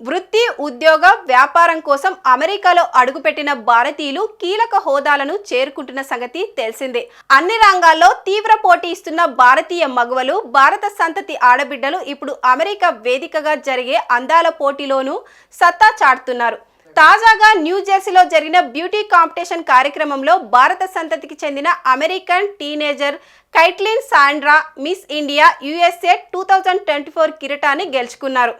వృత్తి, ఉద్యోగ, వ్యాపారం కోసం అమెరికాలో అడుగుపెట్టిన భారతీయులు కీలక హోదాలను చేరుకుంటున్న సంగతి తెలిసిందే. అన్ని రంగాల్లో తీవ్ర పోటీ ఇస్తున్న భారతీయ మగువలు, భారత సంతతి ఆడబిడ్డలు ఇప్పుడు అమెరికా వేదికగా జరిగే అందాల పోటీలోనూ సత్తా చాటుతున్నారు. తాజాగా న్యూజెర్సీలో జరిగిన బ్యూటీ కాంపిటీషన్ కార్యక్రమంలో భారత సంతతికి చెందిన American teenager Caitlin Sandra miss India USA 2024 కిరీటాన్ని గెలుచుకున్నారు.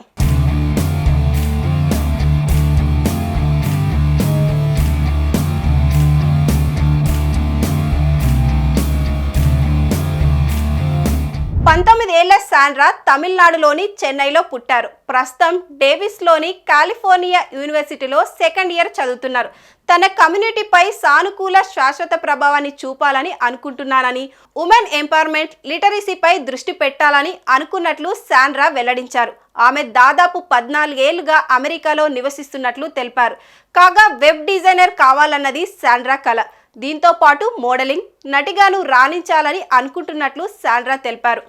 ఏళ్ల సాండ్రా తమిళనాడులోని చెన్నైలో పుట్టారు. ప్రస్తుతం డేవిస్లోని కాలిఫోర్నియా యూనివర్సిటీలో సెకండ్ ఇయర్ చదువుతున్నారు. తన కమ్యూనిటీపై సానుకూల శాశ్వత ప్రభావాన్ని చూపాలని అనుకుంటున్నానని, ఉమెన్ ఎంపవర్మెంట్, లిటరసీపై దృష్టి పెట్టాలని అనుకున్నట్లు సాండ్రా వెల్లడించారు. ఆమె దాదాపు 14 ఏళ్లుగా అమెరికాలో నివసిస్తున్నట్లు తెలిపారు. కాగా వెబ్ డిజైనర్ కావాలన్నది సాండ్రా కల. దీంతో పాటు మోడలింగ్, నటిగాను రాణించాలని అనుకుంటున్నట్లు సాండ్రా తెలిపారు.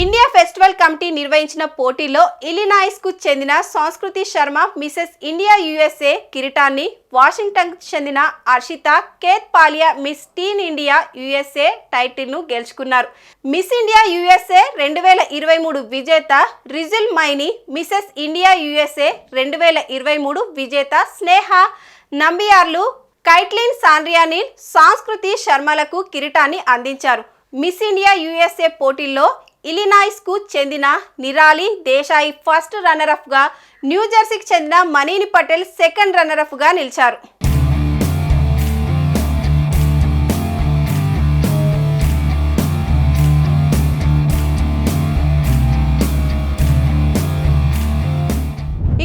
ఇండియా ఫెస్టివల్ కమిటీ నిర్వహించిన పోటీలో ఇలినాయిస్కు చెందిన సంస్కృతి శర్మ మిసెస్ ఇండియా USA కిరీటాన్ని, వాషింగ్టన్కు చెందిన అర్షిత కేత్ పాలియా మిస్ టీన్ ఇండియా USA టైటిల్ను గెలుచుకున్నారు. మిస్ ఇండియా USA 2023 విజేత రిజిల్ మైని, మిసెస్ ఇండియా USA 2023 విజేత స్నేహ నంబియార్లు కైట్లిన్ సాండ్రియాని, సంస్కృతి శర్మలకు కిరీటాన్ని అందించారు. మిస్ ఇండియా USA పోటీల్లో ఇలినాయిస్కు చెందిన నిరాలి దేశాయి ఫస్ట్ రన్నరప్గా, న్యూజెర్సీకి చెందిన మనీని పటేల్ సెకండ్ రన్నరప్గా నిలిచారు.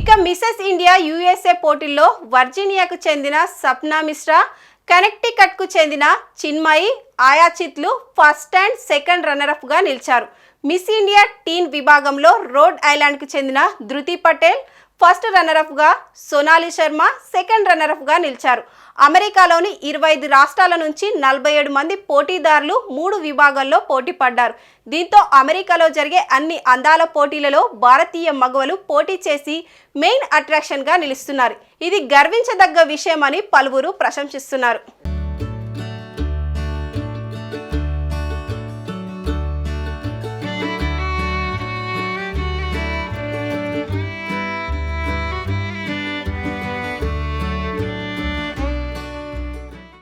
ఇక మిసెస్ ఇండియా USA పోటీల్లో వర్జీనియాకు చెందిన సప్నా మిశ్రా, కనెక్టికట్కు చెందిన చిన్మయి ఆయాచిత్లు ఫస్ట్ అండ్ సెకండ్ రన్నరప్గా నిలిచారు. మిస్ ఇండియా టీన్ విభాగంలో రోడ్ ఐలాండ్కు చెందిన ధృతి పటేల్ ఫస్ట్ రన్నరప్గా, సోనాలి శర్మ సెకండ్ రన్నరప్గా నిలిచారు. అమెరికాలోని 25 రాష్ట్రాల నుంచి 47 మంది పోటీదారులు 3 విభాగాల్లో పోటీ పడ్డారు. దీంతో అమెరికాలో జరిగే అన్ని అందాల పోటీలలో భారతీయ మగవలు పోటీ చేసి మెయిన్ అట్రాక్షన్గా నిలుస్తున్నారు. ఇది గర్వించదగ్గ విషయమని పలువురు ప్రశంసిస్తున్నారు.